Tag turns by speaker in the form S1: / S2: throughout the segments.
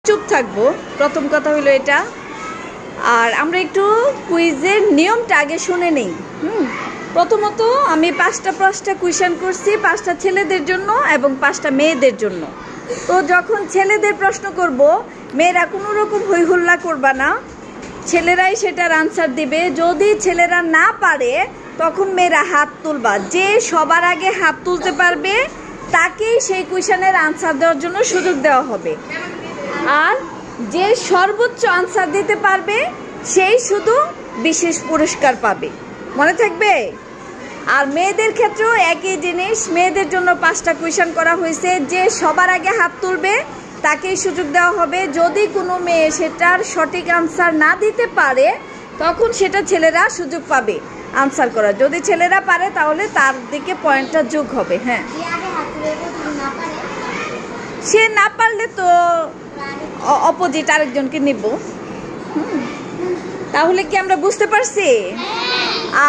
S1: চুপ থাকবো। প্রথম কথা হলো এটা। আর আমরা একটু কুইজের নিয়মটা আগে শুনে নেই। প্রথমত আমি 5টা কোয়েশ্চেন করছি, 5টা ছেলেদের জন্য এবং 5টা মেয়েদের জন্য। তো যখন ছেলেদের প্রশ্ন করব, মেয়েরা কোনো রকম হইহুল্লা করবা না, ছেলেরাই সেটার আনসার দিবে। যদি ছেলেরা না পারে তখন মেয়েরা হাত তুলবা। যে সবার আগে হাত তুলতে পারবে তাকেই সেই কোয়েশ্চেনের আনসার দেওয়ার জন্য সুযোগ দেওয়া হবে। আর যে সর্বোচ্চ আনসার দিতে পারবে সেই শুধু বিশেষ পুরস্কার পাবে। মনে থাকবে? আর মেয়েদের ক্ষেত্রেও একই জিনিস। মেয়েদের জন্য 5টা কোয়েশ্চেন করা হয়েছে। যে সবার আগে হাত তুলবে তাকেই সুযোগ দেওয়া হবে। যদি কোনো মেয়ে সেটার সঠিক আনসার না দিতে পারে তখন সেটা ছেলেরা সুযোগ পাবে আনসার করার। যদি ছেলেরা পারে তাহলে তার দিকে পয়েন্টটা যোগ হবে। হ্যাঁ, সে না পারলে তো অপোজিট আরেকজনকে নিব। তাহলে কি আমরা বুঝতে পারছি?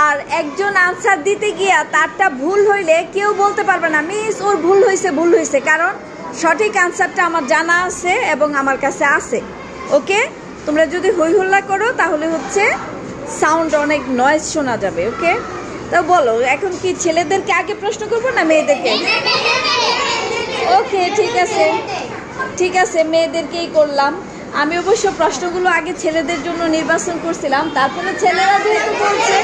S1: আর একজন আনসার দিতে গিয়া তারটা ভুল হইলে কেউ বলতে পারবে না মিস ওর ভুল হয়েছে, কারণ সঠিক আনসারটা আমার জানা আছে এবং আমার কাছে আছে। ওকে, তোমরা যদি হই হল্লা করো তাহলে হচ্ছে সাউন্ড অনেক নয়েজ শোনা যাবে। ওকে, তো বলো এখন কি ছেলেদেরকে আগে প্রশ্ন করবো না মেয়েদেরকে? ওকে, ঠিক আছে, মেয়েদেরকেই করলাম। আমি অবশ্য প্রশ্নগুলো আগে ছেলেদের জন্য নির্বাচন করছিলাম, তারপরে ছেলেরা যেহেতু বলছে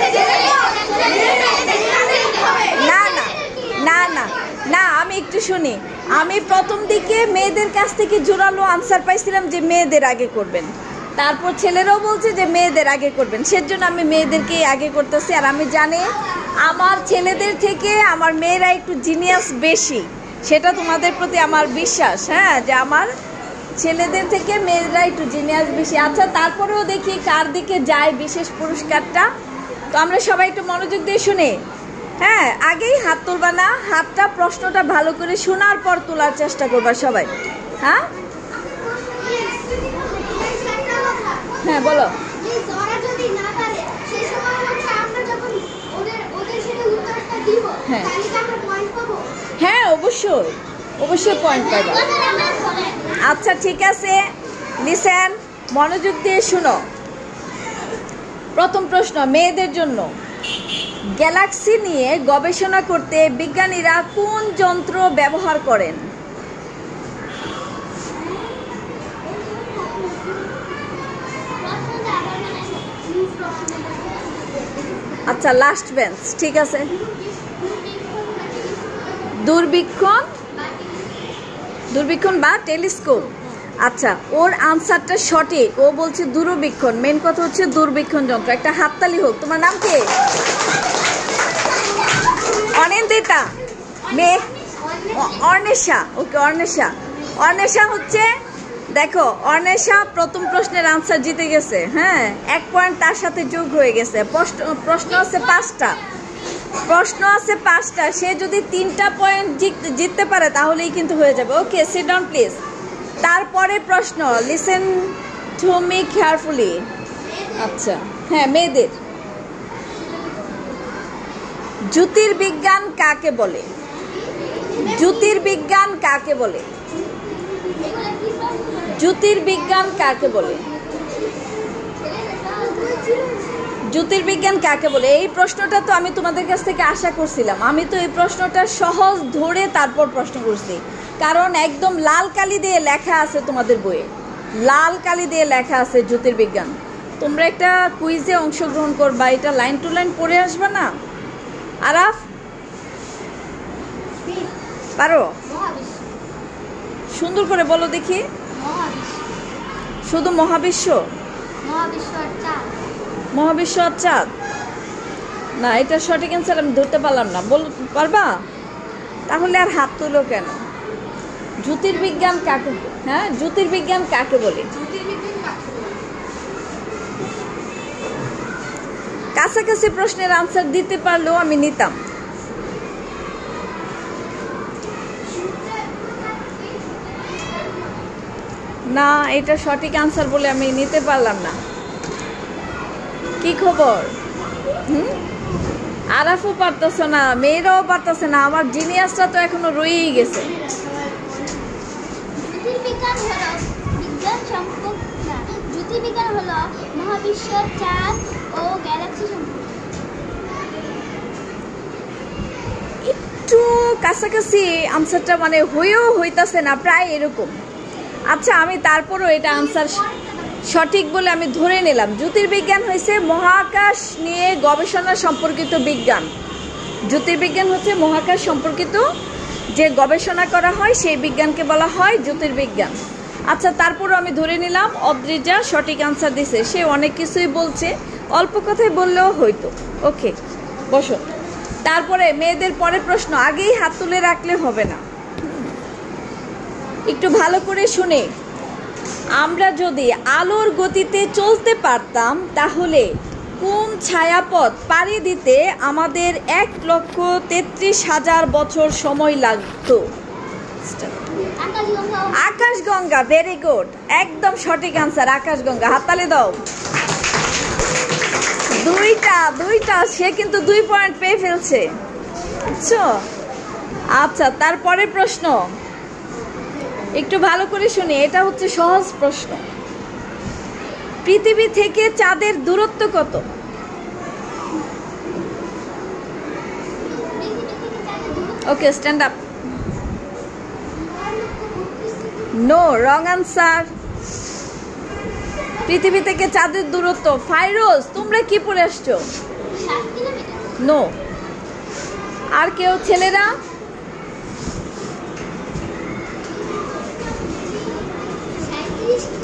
S1: না আমি একটু শুনি। আমি প্রথম দিকে মেয়েদের কাছ থেকে জোরালো আনসার পাইছিলাম যে মেয়েদের আগে করবেন, তারপর ছেলেরাও বলছে যে মেয়েদের আগে করবেন, সেজন্য আমি মেয়েদেরকেই আগে করতেছি। আর আমি জানি আমার ছেলেদের থেকে আমার মেয়েরা একটু জিনিয়াস বেশি, সেটা তোমাদের প্রতি আমার বিশ্বাস। হ্যাঁ, যে আমার ছেলেদের থেকে মেয়েরা একটু জিনিয়াস বেশি। আচ্ছা, তারপরেও দেখি কার দিকে যায় বিশেষ পুরস্কারটা। তো আমরা সবাই একটু মনোযোগ দিয়ে শুনি। হ্যাঁ, আগেই হাত তুলবা না, হাতটা প্রশ্নটা ভালো করে শোনার পর তোলার চেষ্টা করবা সবাই। হ্যাঁ হ্যাঁ, বলো। হ্যাঁ, অবশ্যই পয়েন্ট পাবা। আচ্ছা, ঠিক আছে, লিসেন, মনোযোগ দিয়ে শুনো। প্রথম প্রশ্ন মেয়েদের জন্য। গ্যালাক্সি নিয়ে গবেষণা করতে বিজ্ঞানীরা কোন যন্ত্র ব্যবহার করেন? আচ্ছা, লাস্ট বেঞ্চ, ঠিক আছে। দূরবীক্ষণ বা টেলিস্কোপ। আচ্ছা, ওর আনসারটা সঠিক। ও বলছে দূরবীক্ষণ। মেন কথা হচ্ছে দূরবীক্ষণ যন্ত্র। একটা হাততালি হোক। তোমার নাম কি? অনিন্দিতা। মেয়ে অর্ণেশা। ওকে, অর্ণেশা হচ্ছে, দেখো, অর্ণেশা প্রথম প্রশ্নের আনসার জিতে গেছে। হ্যাঁ, 1 পয়েন্ট তার সাথে যোগ হয়ে গেছে। প্রশ্ন আছে 5টা। সে যদি 3টা পয়েন্ট জিততে পারে তাহলেই কিন্তু হয়ে যাবে। ওকে, সিট ডাউন প্লিজ। তারপরে প্রশ্ন, লিসেন টু মি কেয়ারফুলি। আচ্ছা, হ্যাঁ, মেয়েদের। জ্যোতির্বিজ্ঞান কাকে বলে? জ্যোতির্বিজ্ঞান কাকে বলে? এই প্রশ্নটা তো আমি তোমাদের কাছ থেকে আশা করছিলাম। আমি তো এই প্রশ্নটা সহজ ধরে তারপর প্রশ্ন করছি, কারণ একদম লাল কালি দিয়ে লেখা আছে তোমাদের বইয়ে, লাল কালি দিয়ে লেখা আছে জ্যোতির্বিজ্ঞান। তোমরা একটা কুইজে অংশগ্রহণ করবা, এটা লাইন টু লাইন পড়ে আসবা না? আরাফ, পারো? সুন্দর করে বলো দেখি। শুধু মহাবিশ্ব আর চাঁদ না, এটা সঠিক অ্যান্সার আমি ধরতে পারলাম না। পারবা? তাহলে আর হাত তুলো কেন? জ্যোতির্বিজ্ঞান কাকে বলে? কাছাকাছি প্রশ্নের আনসার দিতে পারলেও আমি নিতাম। না, এটা সঠিক আনসার বলে আমি নিতে পারলাম না। কি খবর? আরাফও পারতেছে না, মেয়েরাও পারতেছে না। আমার জিনিয়াসটা তো এখনো রয়েই গেছে।
S2: মহাবিশ্ব, চাঁদ ও গ্যালাক্সি সম্পর্কে।
S1: একটু কাছাকাছি আনসারটা মানে হয়েও হইতাছে না, প্রায় এরকম। আচ্ছা, আমি তারপরও এটা আনসার সঠিক বলে আমি ধরে নিলাম। জ্যোতির্বিজ্ঞান হয়েছে মহাকাশ নিয়ে গবেষণা সম্পর্কিত বিজ্ঞান। জ্যোতির্বিজ্ঞান হচ্ছে মহাকাশ সম্পর্কিত যে গবেষণা করা হয় সেই বিজ্ঞানকে বলা হয় জ্যোতির্বিজ্ঞান। আচ্ছা, তারপরও আমি ধরে নিলাম অদ্রিজা সঠিক আনসার দিছে। সে অনেক কিছুই বলছে, অল্প কথাই বললেও হয়তো। ওকে, বসো। তারপরে মেয়েদের পরের প্রশ্ন, আগেই হাত তুলে রাখলে হবে না, একটু ভালো করে শুনে। আমরা যদি আলোর গতিতে চলতে পারতাম তাহলে কোন ছায়াপথ পাড়ি দিতে আমাদের 1,33,000 বছর সময় লাগতো? আকাশগঙ্গা। ভেরি গুড, একদম সঠিক আনসার, আকাশগঙ্গা। হাততালি দাও। দুইটা সে কিন্তু 2 পয়েন্ট পেয়ে ফেলছে, বুঝছো? আচ্ছা, তারপরে প্রশ্ন একটু ভালো করে শুনি, এটা হচ্ছে সহজ প্রশ্ন। পৃথিবী থেকে চাঁদের দূরত্ব কত? Okay, stand up. No, wrong answer. পৃথিবী থেকে চাঁদের দূরত্ব। ফাইরোজ, তোমরা কি পড়ে আসছো? নো। আর কেউ? ছেলেরা?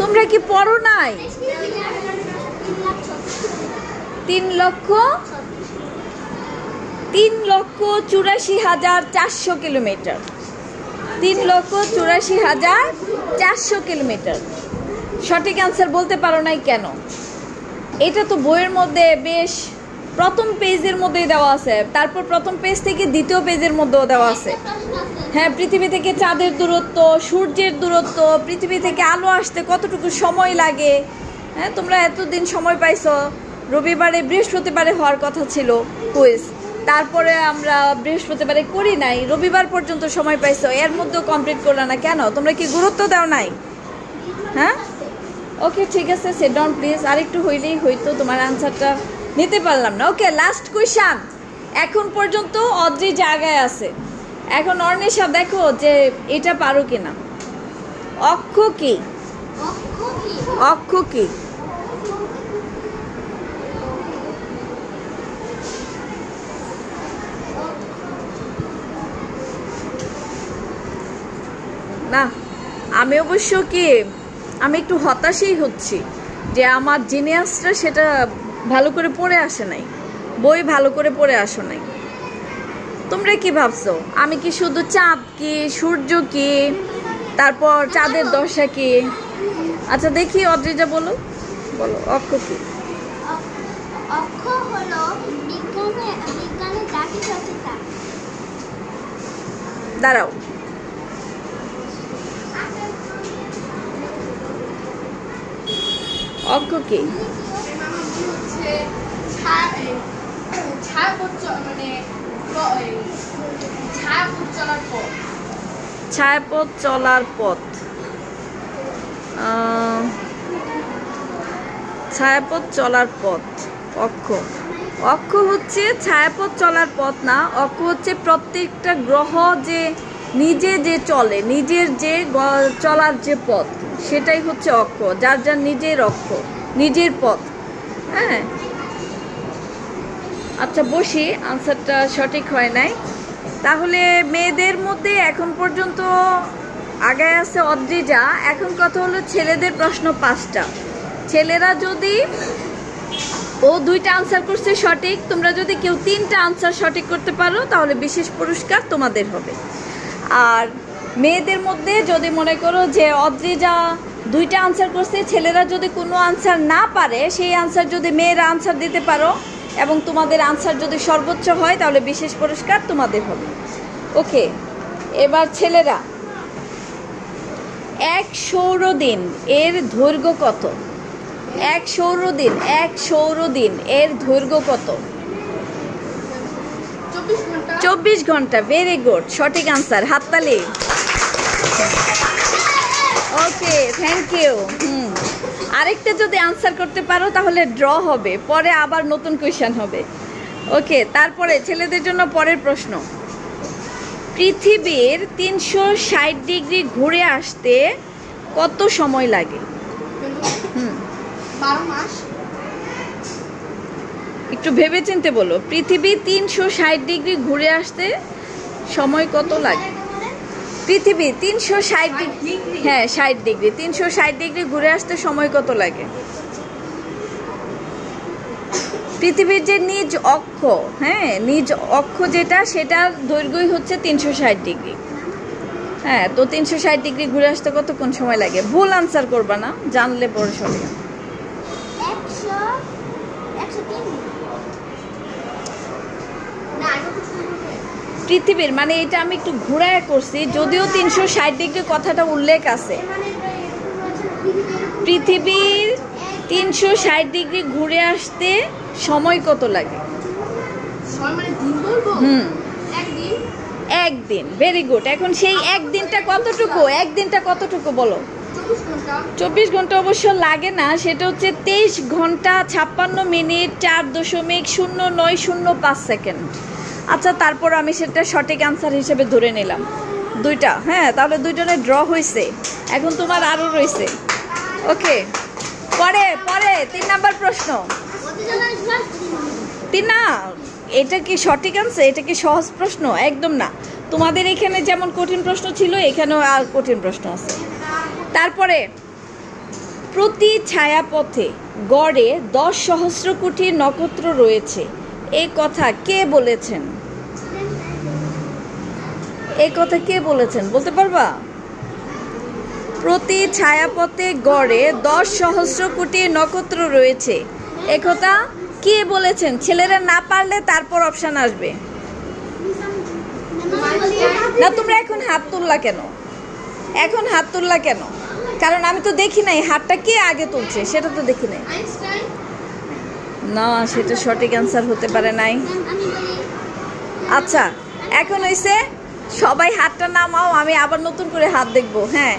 S1: তোমরা কি পড়ো নাই? 3,84,400 কিলোমিটার। 3,84,400 কিলোমিটার। সঠিক আনসার বলতে পারো নাই কেন? এটা তো বইয়ের মধ্যে বেশ প্রথম পেজের মধ্যেই দেওয়া আছে, তারপর প্রথম পেজ থেকে দ্বিতীয় পেজের মধ্যেও দেওয়া আছে। হ্যাঁ, পৃথিবী থেকে চাঁদের দূরত্ব, সূর্যের দূরত্ব, পৃথিবী থেকে আলো আসতে কতটুকু সময় লাগে। হ্যাঁ, তোমরা এতদিন সময় পাইছো। রবিবারে বৃহস্পতিবারে হওয়ার কথা ছিল কুইজ, তারপরে আমরা বৃহস্পতিবারে করি নাই, রবিবার পর্যন্ত সময় পাইছো, এর মধ্যেও কমপ্লিট করলে না কেন? তোমরা কি গুরুত্ব দাও নাই? হ্যাঁ, ওকে, ঠিক আছে, সিট ডাউন প্লিজ। আরেকটু হইলেই হয়তো তোমার আনসারটা নিতে পারলাম না। ওকে, লাস্ট কোয়েশ্চন। এখন পর্যন্ত অদ্রিজা আগায় আছে। এখন অর্ণিশা দেখো যে এটা পারো কিনা। অক্ষ কি? অক্ষ কি? না, আমি অবশ্য কি আমি একটু হতাশই হচ্ছি যে আমার জিনিয়াসটা সেটা ভালো করে পড়ে আসে নাই, বই ভালো করে পড়ে আসো নাই। তোমরা কি ভাবছো আমি কি শুধু চাঁদ কি, সূর্য কি, তারপর চাঁদের দশা কি? আচ্ছা, দেখি অদ্রিজা বলো, অক্ষ কি?
S2: অক্ষ হলো বিজ্ঞানের জাতি সচেতন।
S1: দাঁড়াও, অক্ষ কি? ছায়াপথ চলার পথ। ছায়াপথ চলার পথ অক্ষ। অক্ষ হচ্ছে ছায়াপথ চলার পথ না, অক্ষ হচ্ছে প্রত্যেকটা গ্রহ যে নিজে যে চলে, নিজের যে চলার যে পথ, সেটাই হচ্ছে অক্ষ। যার যার নিজের অক্ষ, নিজের পথ। হ্যাঁ, আচ্ছা বসি, আনসারটা সঠিক হয় নাই। তাহলে মেয়েদের মধ্যে এখন পর্যন্ত আগায় আছে অদ্রিজা। এখন কথা হলো ছেলেদের প্রশ্ন 5টা। ছেলেরা যদি ও 2টা আনসার করছে সঠিক, তোমরা যদি কেউ 3টা আনসার সঠিক করতে পারো তাহলে বিশেষ পুরস্কার তোমাদের হবে। আর মেয়েদের মধ্যে যদি মনে করো যে অদ্রিজা 2টা আনসার করছে, ছেলেরা যদি কোনো আনসার না পারে, সেই আনসার যদি মেয়েরা আনসার দিতে পারো এবং তোমাদের আনসার যদি সর্বোচ্চ হয় তাহলে বিশেষ পুরস্কার তোমাদের হবে। ওকে, এবার ছেলেরা, 1 সৌরদিন এর দৈর্ঘ্য কত? 1 সৌরদিন এর দৈর্ঘ্য কত? 24 ঘন্টা। ভেরি গুড, সঠিক আনসার, হাততালি। ওকে, থ্যাংক ইউ। আরেকটা যদি আনসার করতে পারো তাহলে ড্র হবে, পরে আবার নতুন কোয়েশ্চেন হবে। ওকে, তারপরে ছেলেদের জন্য পরের প্রশ্ন। পৃথিবীর 360 ডিগ্রি ঘুরে আসতে কত সময় লাগে?
S2: 12 মাস।
S1: একটু ভেবেচিন্তে বলো, পৃথিবী 360 ডিগ্রি ঘুরে আসতে সময় কত লাগে? পৃথিবী 360 ডিগ্রি, হ্যাঁ 60 ডিগ্রি, 360 ডিগ্রি ঘুরে আসতে সময় কত লাগে? পৃথিবীর যে নিজ অক্ষ, হ্যাঁ নিজ অক্ষ যেটা, সেটার দৈর্ঘ্যই হচ্ছে 360 ডিগ্রি। হ্যাঁ, তো 360 ডিগ্রি ঘুরে আসতে কতক্ষণ সময় লাগে? ভুল আনসার করবা না, জানলে পরে সঠিক।
S2: 103।
S1: পৃথিবীর মানে এটা আমি একটু ঘুরায় করছি, যদিও 360 ডিগ্রি কথাটা উল্লেখ আছে। পৃথিবীর 360 ডিগ্রি ঘুরে আসতে সময় কত লাগে? একদিন। Very good. এখন সেই একদিনটা কতটুকু? একদিনটা কতটুকু বলো? 24 ঘন্টা অবশ্য লাগে না, সেটা হচ্ছে 23 ঘন্টা 56 মিনিট 4.0905 সেকেন্ড। আচ্ছা, তারপর আমি সেটা সঠিক আনসার হিসেবে ধরে নিলাম। দুইটা, হ্যাঁ, তাহলে দুইজনে ড্র হয়েছে। এখন তোমার আরও রয়েছে। ওকে, পরে 3 নাম্বার প্রশ্ন। 3 না, এটা কি সঠিক আনসার? এটা কি সহজ প্রশ্ন? একদম না। তোমাদের এখানে যেমন কঠিন প্রশ্ন ছিল, এখানেও আর কঠিন প্রশ্ন আছে। তারপরে, প্রতি ছায়াপথে গড়ে 10 সহস্র কোটি নক্ষত্র রয়েছে, এই কথা কে বলেছেন? এই কথা কে বলেছেন বলতে পারবা? প্রতি ছায়াপথে গড়ে 10 সহস্র কোটি নক্ষত্র রয়েছে, এই কথা কে বলেছেন? ছেলেরা না পারলে তারপর অপশন আসবে। না, তোমরা এখন হাত তুললা কেন? এখন হাত তুললা কেন? কারণ আমি তো দেখি নাই হাতটা কে আগে তুলছে, সেটা তো দেখি নাই। না, সেটা সঠিক অ্যান্সার হতে পারে নাই। আচ্ছা, এখন হইছে সবাই হাতটা নামাও, আমি আবার নতুন করে হাত দেখবো। হ্যাঁ,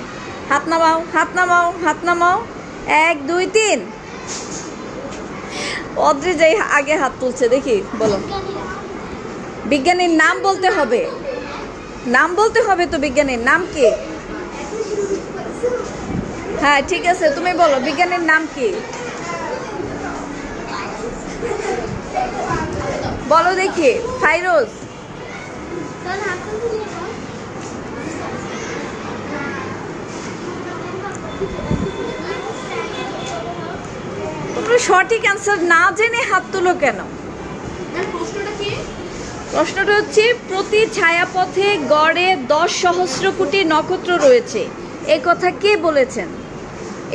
S1: হাত নামাও, হাত নামাও, হাত নামাও। 1 2 3। অদ্রে যাই আগে হাত তুলছে, দেখি বলো। বিজ্ঞানীর নাম বলতে হবে, নাম বলতে হবে তো। বিজ্ঞানীর নাম কি? হ্যাঁ ঠিক আছে, তুমি বলো বিজ্ঞানীর নাম কি? বলো দেখি। ফাইরোজ। তোমরা সঠিক অ্যান্সার না জেনে হাত তুলো কেন? প্রশ্নটা হচ্ছে, প্রতি ছায়াপথে গড়ে 10 সহস্র কোটি নক্ষত্র রয়েছে, এই কথা কে বলেছেন?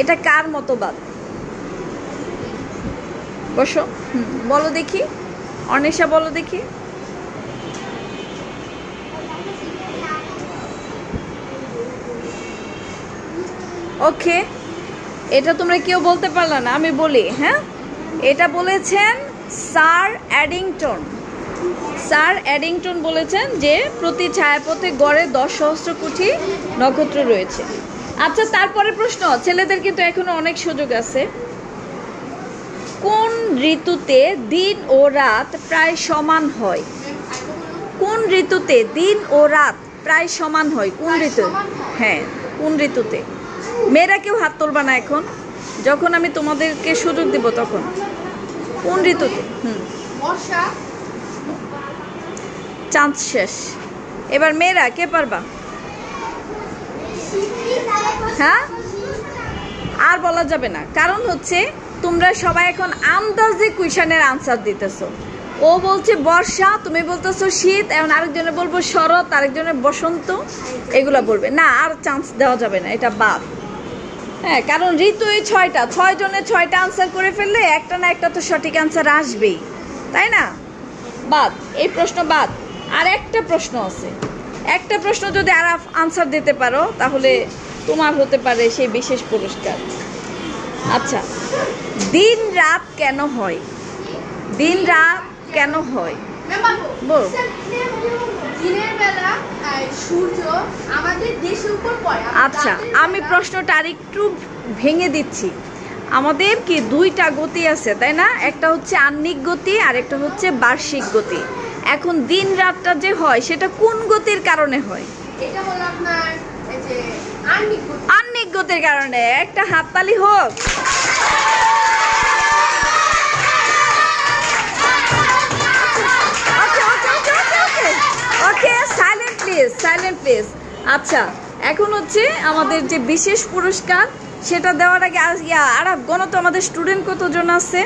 S1: এটা কার মতবাদ? বসো, বলো দেখি। অনিশা বলো দেখি। ওকে, এটা তোমরা কেউ বলতে পারলা না, আমি বলি। হ্যাঁ, এটা বলেছেন স্যার এডিংটন। স্যার এডিংটন বলেছেন যে প্রতি ছায়াপথে গড়ে 10 সহস্র কোটি নক্ষত্র রয়েছে। আচ্ছা, তারপরে প্রশ্ন। ছেলেদের কিন্তু এখনো অনেক সুযোগ আছে। কোন ঋতুতে দিন ও রাত প্রায় সমান হয়? কোন ঋতুতে দিন ও রাত প্রায় সমান হয়? কোন ঋতু? হ্যাঁ, কোন ঋতুতে? মেয়েরা কেউ হাত তুলবা না এখন, যখন আমি তোমাদেরকে সুযোগ দিব তখন। কোন ঋতুতে?
S2: বর্ষা।
S1: চান্স শেষ। এবার মেয়েরা কে পারবা? হ্যাঁ, আর বলা যাবে না, কারণ হচ্ছে তোমরা সবাই এখন আন্দাজে কুইশনের আনসার দিতেছো। ও বলছে বর্ষা, তুমি বলতেছো শীত, এখন আরেকজনে বলবো শরৎ, আরেকজনে বসন্ত, এগুলা বলবে না। আর চান্স দেওয়া যাবে না, এটা বাদ। হ্যাঁ, কারণ ঋতু এই 6টা, 6 জনে 6টা আনসার করে ফেললে একটা না একটা তো সঠিক আনসার আসবেই, তাই না? বাদ, এই প্রশ্ন বাদ। আর একটা প্রশ্ন আছে, একটা প্রশ্ন যদি আর আনসার দিতে পারো তাহলে তোমার হতে পারে সেই বিশেষ পুরস্কার। আচ্ছা, দিন রাত কেন হয়? দিন রাত কেন হয় বল।
S2: দিনের বেলা সূর্য আমাদের দেশের উপর পড়ে।
S1: আচ্ছা, আমি প্রশ্নটা আর একটু ভেঙে দিচ্ছি। আমাদের কি দুইটা গতি আছে তাই না? একটা হচ্ছে আহ্নিক গতি আর একটা হচ্ছে বার্ষিক গতি। এখন দিন রাতটা যে হয় সেটা কোন গতির কারণে হয়?
S2: এটা হলো আপনার এই যে আহ্নিক গতি।
S1: আহ্নিক গতির কারণে। একটা হাততালি হোক। ওকে, সাইলেন্ট প্লিজ, সাইলেন্ট প্লিজ। আচ্ছা, এখন হচ্ছে আমাদের যে বিশেষ পুরস্কার সেটা দেওয়ার আগে আরাব গণ তো আমাদের স্টুডেন্ট কতজন আছে?